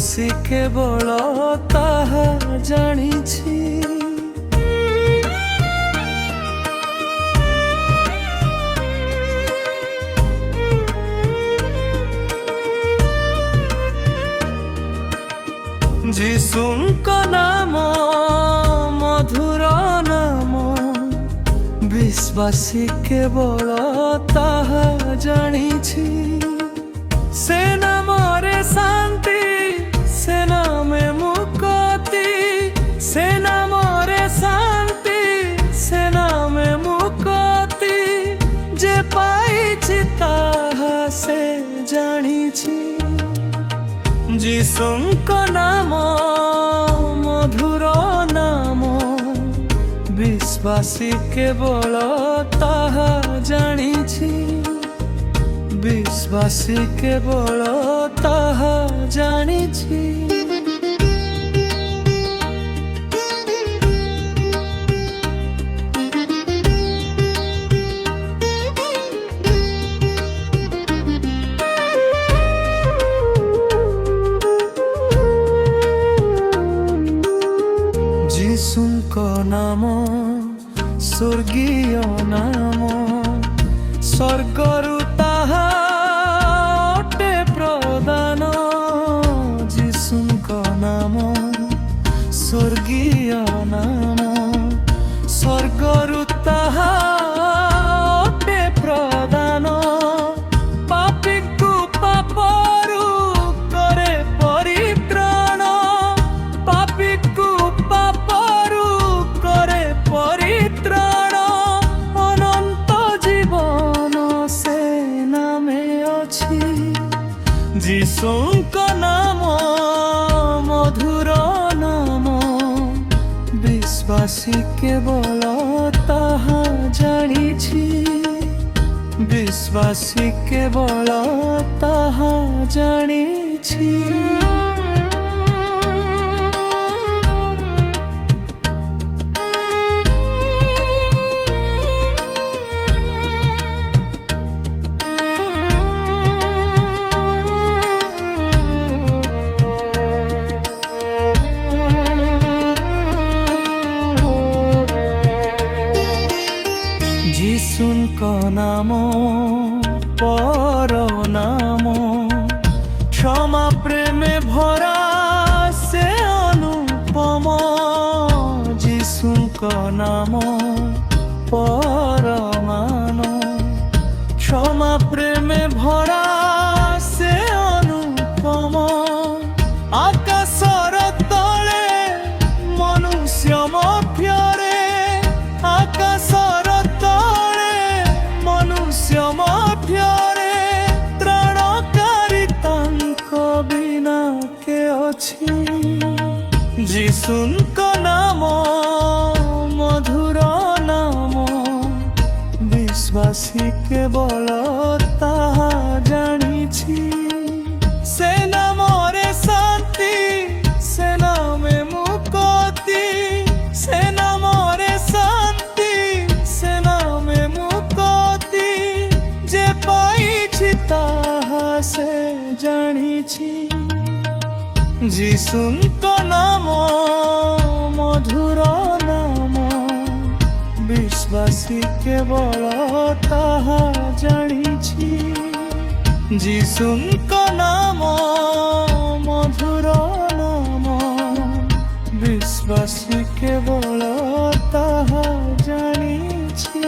ବିଶ୍ୱାସୀ କେବଳ ତାହା ଜାଣିଛି। ଯୀଶୁଙ୍କ ନାମ ମଧୁର ନାମ, ବିଶ୍ୱାସୀ କେବଳ ତାହା ଜାଣିଛି। ସେ ନାମରେ ଶାନ୍ତି, ସେ ନାମେ ମୁକ୍ତି, ସେ ନାମରେ ଶାନ୍ତି, ସେ ନାମେ ମୁକ୍ତି, ଯେ ପାଇଛି ତାହା ସେ ଜାଣିଛି। ଯୀଶୁଙ୍କ ନାମ ମଧୁର ନାମ, ବିଶ୍ୱାସୀ କେବଳ ତାହା ଜାଣିଛି। ବିଶ୍ୱାସୀ କେବଳ ତାହା ଜାଣିଛି। ଯୀଶୁଙ୍କ ନାମ ସ୍ୱର୍ଗୀୟ ନାମ, ସ୍ୱର୍ଗରୁ ତାହା ଅଟେ ପ୍ରଦାନ। ଯୀଶୁଙ୍କ ନାମ ସ୍ୱର୍ଗୀୟ ନାମ, ସ୍ୱର୍ଗରୁ ତାହା ଅଟେ ପ୍ରଦାନ। ପାପୀକୁ ପାପରୁ କରେ ପରିତ୍ରାଣ, ପାପୀକୁ ପାପରୁ କରେ ପରିତ୍ରାଣ। ଅନନ୍ତ ଜୀବନ ସେ ନାମେ ଅଛି। ଯୀଶୁଙ୍କ ନାମ ମଧୁର ନାମ, ବିଶ୍ୱାସୀ କେବଳ ତାହା ଜାଣିଛି। ବିଶ୍ୱାସୀ କେବଳ ତାହା ଜାଣିଛି। ଯୀଶୁଙ୍କ ନାମ ପର ନାମ, କ୍ଷମା ପ୍ରେମେ ଭରା ସେ ଅନୁପମ। ଯୀଶୁଙ୍କ ନାମ ପରମାନ, କ୍ଷମା ପ୍ରେମେ ଭରା ସେ ଅନୁପମ। ଆକାଶର ତଳେ ମନୁଷ୍ୟ ମଧ୍ୟରେ, ଆକାଶର ମଧ୍ୟରେ ତ୍ରାଣକାରୀ ତାଙ୍କ ବିନା କେ ଅଛି। ଯୀଶୁଙ୍କ ନାମ ମଧୁର ନାମ, ବିଶ୍ୱାସୀ କେବଳ ତାହା ଜାଣିଛି। ସେ ନାମରେ ଶାନ୍ତି, ସେ ନାମେ ମୁକ୍ତି, ସେ ନାମରେ ଶାନ୍ତି, ସେ ନାମେ ମୁକ୍ତି, ଯେ ପାଇଛି ତାହା ସେ ଜାଣିଛି। ଯୀଶୁଙ୍କ ନାମ ମଧୁର ନାମ, ବିଶ୍ୱାସୀ କେବଳ ତାହା ଜାଣିଛି। ଯୀଶୁଙ୍କ ନାମ ମଧୁର ନାମ, ବିଶ୍ୱାସୀ କେବଳ ତାହା ଜାଣିଛି।